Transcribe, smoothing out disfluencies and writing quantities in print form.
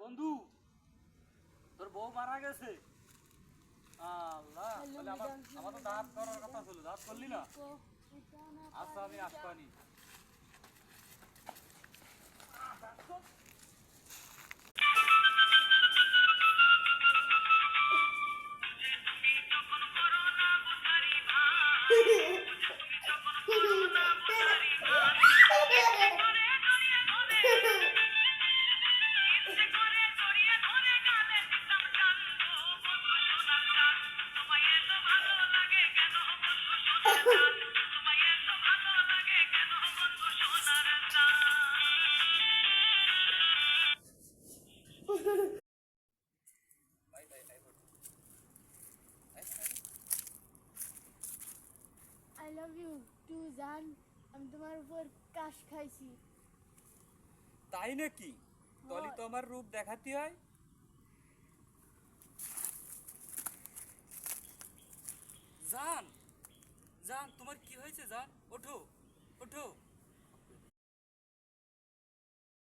বন্ধু, তোর বউ মারা গেছে। আল্লাহ, তাহলে আমার তো দাঁত করার কথা ছিল, দাঁত করলি না? আচ্ছা, আমি আসবানি। I love you too, জান। আমি তোমার উপর কাশ খাইছি। তাই নাকি? তলি তো আমার রূপ দেখাতে হয়। জান, জান, তোমার কি হয়েছে জান? ওঠো।